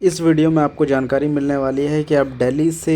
इस वीडियो में आपको जानकारी मिलने वाली है कि आप दिल्ली से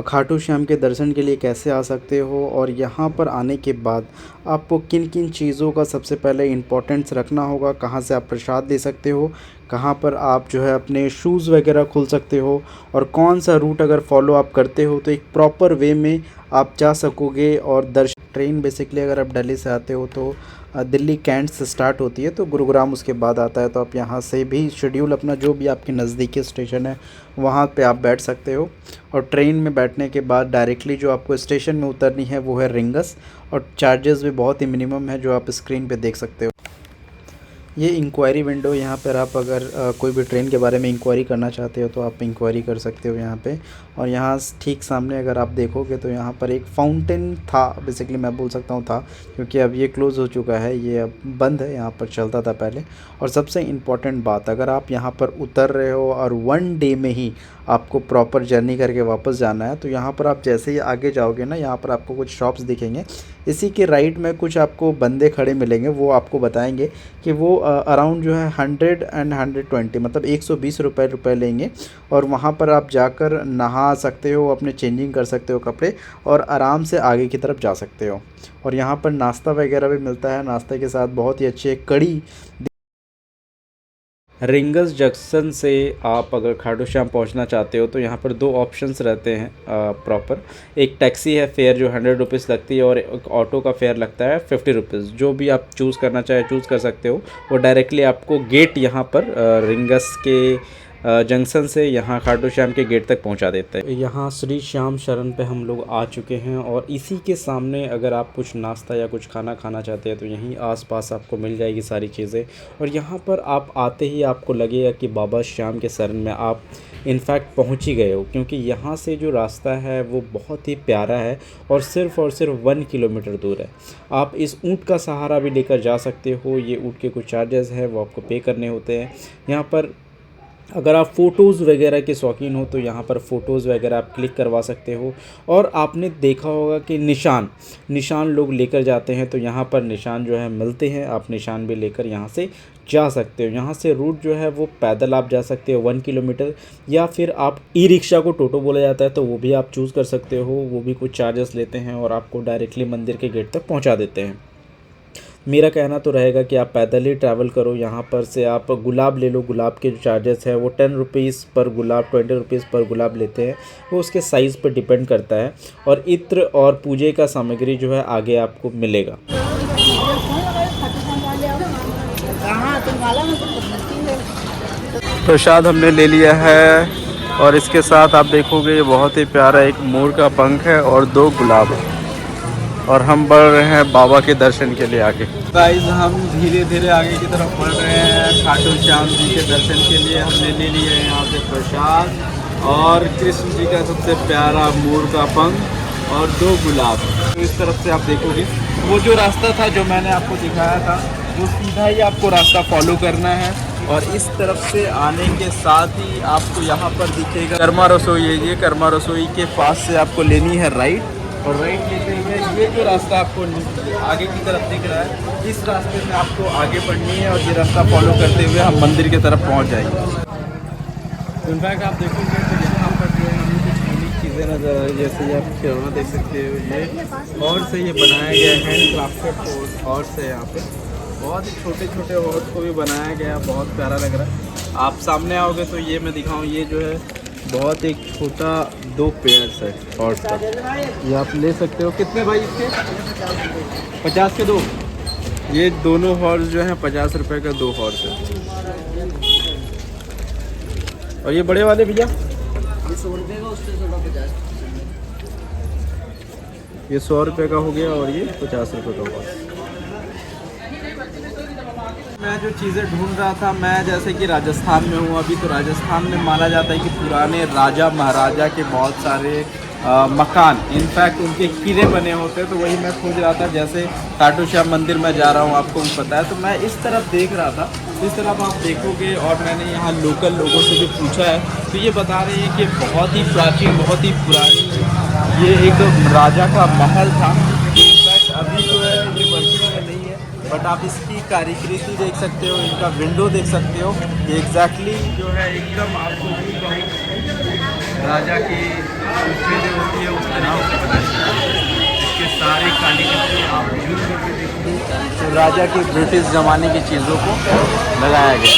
खाटू श्याम के दर्शन के लिए कैसे आ सकते हो और यहाँ पर आने के बाद आपको किन किन चीज़ों का सबसे पहले इम्पोर्टेंस रखना होगा, कहाँ से आप प्रसाद ले सकते हो, कहाँ पर आप जो है अपने शूज़ वगैरह खोल सकते हो और कौन सा रूट अगर फॉलो आप करते हो तो एक प्रॉपर वे में आप जा सकोगे। और दर्शन ट्रेन बेसिकली अगर आप दिल्ली से आते हो तो दिल्ली कैंट से स्टार्ट होती है तो गुरुग्राम उसके बाद आता है, तो आप यहाँ से भी शेड्यूल अपना जो भी आपके नज़दीकी स्टेशन है वहाँ पे आप बैठ सकते हो। और ट्रेन में बैठने के बाद डायरेक्टली जो आपको स्टेशन में उतरनी है वो है रिंगस, और चार्जेस भी बहुत ही मिनिमम है जो आप स्क्रीन पे देख सकते हो। ये इंक्वायरी विंडो, यहाँ पर आप अगर कोई भी ट्रेन के बारे में इंक्वायरी करना चाहते हो तो आप इंक्वायरी कर सकते हो यहाँ पे। और यहाँ ठीक सामने अगर आप देखोगे तो यहाँ पर एक फाउंटेन था, बेसिकली मैं बोल सकता हूँ था, क्योंकि अब ये क्लोज़ हो चुका है, ये अब बंद है, यहाँ पर चलता था पहले। और सबसे इम्पॉर्टेंट बात, अगर आप यहाँ पर उतर रहे हो और 1 डे में ही आपको प्रॉपर जर्नी करके वापस जाना है तो यहाँ पर आप जैसे ही आगे जाओगे ना, यहाँ पर आपको कुछ शॉप्स दिखेंगे, इसी के राइट में कुछ आपको बंदे खड़े मिलेंगे, वो आपको बताएंगे कि वो अराउंड जो है 100 एंड 120 मतलब 120 रुपये लेंगे। और वहाँ पर आप जाकर नहा सकते हो, अपने चेंजिंग कर सकते हो कपड़े और आराम से आगे की तरफ जा सकते हो। और यहाँ पर नाश्ता वगैरह भी मिलता है, नाश्ते के साथ बहुत ही अच्छी कड़ी। रिंगस जंक्शन से आप अगर खाटू श्याम पहुँचना चाहते हो तो यहाँ पर 2 ऑप्शंस रहते हैं प्रॉपर। एक टैक्सी है, फेयर जो 100 रुपीज़ लगती है, और एक ऑटो का फेयर लगता है 50 रुपीज़। जो भी आप चूज़ करना चाहे चूज़ कर सकते हो। वो डायरेक्टली आपको गेट यहाँ पर रिंगस के जंक्शन से यहाँ खाटू श्याम के गेट तक पहुँचा देता है। यहाँ श्री श्याम शरण पे हम लोग आ चुके हैं और इसी के सामने अगर आप कुछ नाश्ता या कुछ खाना खाना चाहते हैं तो यहीं आसपास आपको मिल जाएगी सारी चीज़ें। और यहाँ पर आप आते ही आपको लगेगा कि बाबा श्याम के शरण में आप इनफैक्ट पहुँच ही गए हो, क्योंकि यहाँ से जो रास्ता है वो बहुत ही प्यारा है और सिर्फ 1 किलोमीटर दूर है। आप इस ऊँट का सहारा भी लेकर जा सकते हो। ये ऊँट के कुछ चार्जेस हैं वो आपको पे करने होते हैं। यहाँ पर अगर आप फ़ोटोज़ वगैरह के शौकीन हो तो यहाँ पर फ़ोटोज़ वगैरह आप क्लिक करवा सकते हो। और आपने देखा होगा कि निशान लोग लेकर जाते हैं, तो यहाँ पर निशान जो है मिलते हैं, आप निशान भी लेकर यहाँ से जा सकते हो। यहाँ से रूट जो है वो पैदल आप जा सकते हो 1 किलोमीटर, या फिर आप ई रिक्शा को टोटो बोला जाता है तो वो भी आप चूज़ कर सकते हो। वो भी कुछ चार्जेस लेते हैं और आपको डायरेक्टली मंदिर के गेट तक पहुँचा देते हैं। मेरा कहना तो रहेगा कि आप पैदल ही ट्रैवल करो। यहाँ पर से आप गुलाब ले लो, गुलाब के जो चार्जेस है वो 10 रुपीज़ पर गुलाब, 20 रुपीज़ पर गुलाब लेते हैं, वो उसके साइज़ पर डिपेंड करता है। और इत्र और पूजे का सामग्री जो है आगे आपको मिलेगा। प्रसाद हमने ले लिया है और इसके साथ आप देखोगे ये बहुत ही प्यारा एक मोर का पंख है और 2 गुलाब है। और हम बढ़ रहे हैं बाबा के दर्शन के लिए आगे। गाइस हम धीरे धीरे आगे की तरफ बढ़ रहे हैं खाटू श्याम जी के दर्शन के लिए। हमने ले लिया है यहाँ से प्रसाद और कृष्ण जी का सबसे प्यारा मोर का पंख और 2 गुलाब। तो इस तरफ से आप देखोगे वो जो रास्ता था जो मैंने आपको दिखाया था वो सीधा ही आपको रास्ता फॉलो करना है। और इस तरफ से आने के साथ ही आपको यहाँ पर दिखेगा कर्मा रसोई है। ये कर्मा रसोई के पास से आपको लेनी है राइट, और राइट लेते हुए ये जो रास्ता आपको आगे की तरफ दिख रहा है इस रास्ते में आपको आगे बढ़नी है और ये रास्ता फॉलो करते हुए हम मंदिर की तरफ पहुंच जाएंगे। इनफैक्ट आप देखोगे तो यहाँ पर जो है हमें कुछ यूनिक चीज़ें नज़र आ रही है, जैसे ये आप खिलौना देख सकते हो, ये और से ये बनाया गया है हैंड क्राफ्टेड हॉर्स है। यहाँ पे बहुत ही छोटे छोटे हॉर्स को भी बनाया गया, बहुत प्यारा लग रहा है। आप सामने आओगे तो ये मैं दिखाऊँ, ये जो है बहुत एक छोटा 2 पेयर्स है हॉर्स का, ये आप ले सकते हो। कितने भाई इसके? 50 के 2। ये दोनों हॉर्स जो हैं 50 रुपए का 2 हॉर्स है। और ये बड़े वाले भैया ये 100 रुपये का, उससे थोड़ा 50। ये 100 रुपये का हो गया और ये 50 रुपये का हुआ। मैं जो चीज़ें ढूंढ रहा था, मैं जैसे कि राजस्थान में हूँ अभी, तो राजस्थान में माना जाता है कि पुराने राजा महाराजा के बहुत सारे मकान, इनफैक्ट उनके किले बने होते हैं। तो वही मैं खोज रहा था, जैसे खाटू श्याम मंदिर में जा रहा हूँ आपको भी पता है, तो मैं इस तरफ देख रहा था। इस तरफ आप देखोगे और मैंने यहाँ लोकल लोगों से भी पूछा है तो ये बता रहे हैं कि बहुत ही प्राचीन, बहुत ही पुरानी ये एक राजा का महल था। इनफैक्ट अभी जो है ये वर्किंग में नहीं है, बट आप इसकी कारीगरी देख सकते हो, इनका विंडो देख सकते हो। ये एग्जैक्टली जो है एकदम आपको राजा की जो होती है उस तरीके से बनाई। इसके सारे कारीगरी आप यूज करके देखोगे तो राजा की ब्रिटिश ज़माने की चीज़ों को लगाया गया।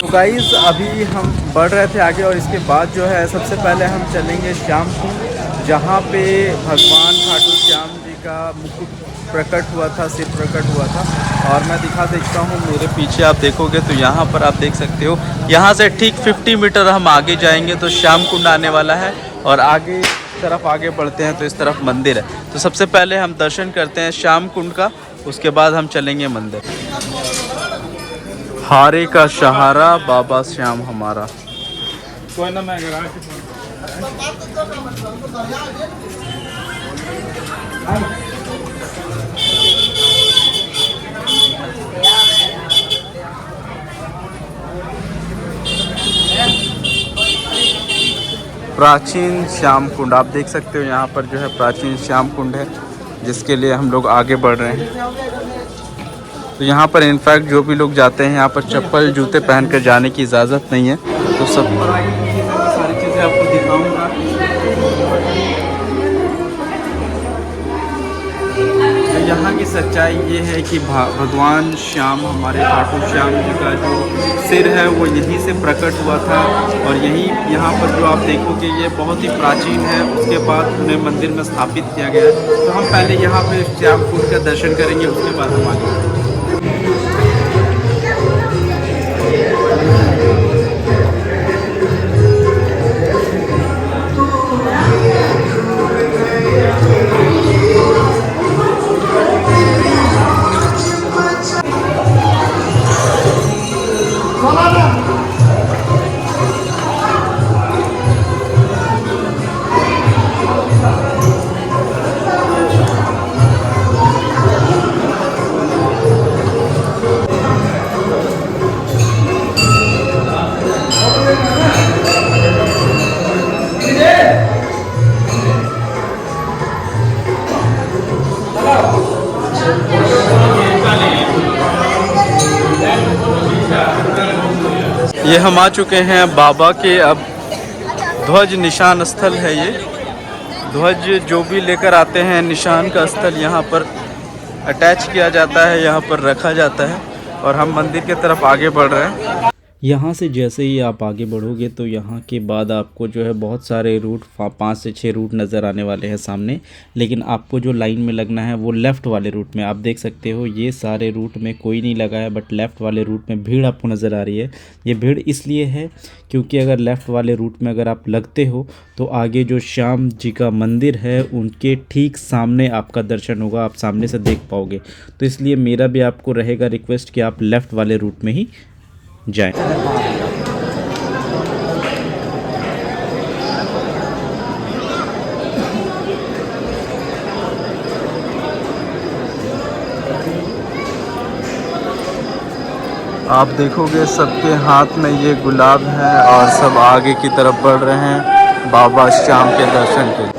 तो गाइस अभी हम बढ़ रहे थे आगे, और इसके बाद जो है सबसे पहले हम चलेंगे श्याम कुंड, जहाँ पे भगवान खाटू श्याम जी का मुकुट प्रकट हुआ था, सिर प्रकट हुआ था। और मैं दिखा देखता हूँ, मेरे पीछे आप देखोगे तो यहाँ पर आप देख सकते हो, यहाँ से ठीक 50 मीटर हम आगे जाएंगे तो श्याम कुंड आने वाला है। और आगे तरफ आगे बढ़ते हैं तो इस तरफ मंदिर है। तो सबसे पहले हम दर्शन करते हैं श्याम कुंड का, उसके बाद हम चलेंगे मंदिर। हारे का सहारा बाबा श्याम हमारा। कोई ना, मैं प्राचीन श्याम कुंड आप देख सकते हो, यहाँ पर जो है प्राचीन श्याम कुंड है, जिसके लिए हम लोग आगे बढ़ रहे हैं। तो यहाँ पर इनफैक्ट जो भी लोग जाते हैं यहाँ पर चप्पल जूते पहन कर जाने की इजाज़त नहीं है। तो सब सारी चीज़ें आपको दिखाऊंगा। यहाँ की सच्चाई ये है कि भगवान श्याम, हमारे खाटू श्याम जी का जो सिर है वो यहीं से प्रकट हुआ था। और यहाँ पर जो आप देखोगे ये बहुत ही प्राचीन है। उसके बाद उन्हें मंदिर में स्थापित किया गया। तो हम पहले यहाँ पे श्याम कुंड का दर्शन करेंगे, उसके बाद हम आगे। ये हम आ चुके हैं बाबा के अब ध्वज निशान स्थल है। ये ध्वज जो भी लेकर आते हैं निशान का स्थल यहाँ पर अटैच किया जाता है, यहाँ पर रखा जाता है। और हम मंदिर की तरफ आगे बढ़ रहे हैं। यहाँ से जैसे ही आप आगे बढ़ोगे तो यहाँ के बाद आपको जो है बहुत सारे रूट 5 से 6 रूट नज़र आने वाले हैं सामने। लेकिन आपको जो लाइन में लगना है वो लेफ़्ट वाले रूट में। आप देख सकते हो ये सारे रूट में कोई नहीं लगा है, बट लेफ़्ट वाले रूट में भीड़ आपको नज़र आ रही है। ये भीड़ इसलिए है क्योंकि अगर लेफ़्ट वाले रूट में अगर आप लगते हो तो आगे जो श्याम जी का मंदिर है उनके ठीक सामने आपका दर्शन होगा, आप सामने से देख पाओगे। तो इसलिए मेरा भी आपको रहेगा रिक्वेस्ट कि आप लेफ़्ट वाले रूट में ही जाएं। आप देखोगे सबके हाथ में ये गुलाब है और सब आगे की तरफ बढ़ रहे हैं बाबा श्याम के दर्शन के लिए।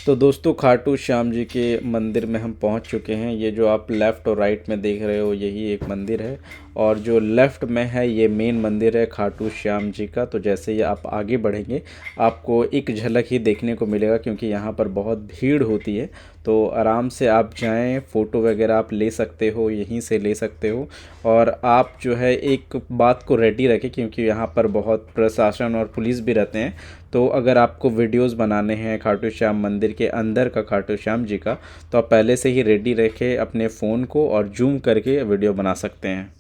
तो दोस्तों खाटू श्याम जी के मंदिर में हम पहुंच चुके हैं। ये जो आप लेफ़्ट और राइट में देख रहे हो यही एक मंदिर है, और जो लेफ़्ट में है ये मेन मंदिर है खाटू श्याम जी का। तो जैसे ही आप आगे बढ़ेंगे आपको एक झलक ही देखने को मिलेगा, क्योंकि यहाँ पर बहुत भीड़ होती है। तो आराम से आप जाएं, फ़ोटो वगैरह आप ले सकते हो, यहीं से ले सकते हो। और आप जो है एक बात को रेडी रखें, क्योंकि यहाँ पर बहुत प्रशासन और पुलिस भी रहते हैं। तो अगर आपको वीडियोस बनाने हैं खाटू श्याम मंदिर के अंदर का खाटू श्याम जी का, तो आप पहले से ही रेडी रखें अपने फ़ोन को और जूम करके वीडियो बना सकते हैं।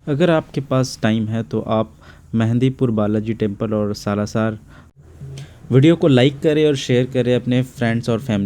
अगर आपके पास टाइम है तो आप मेहंदीपुर बालाजी टेम्पल और सालासर वीडियो को लाइक करें और शेयर करें अपने फ्रेंड्स और फैमिली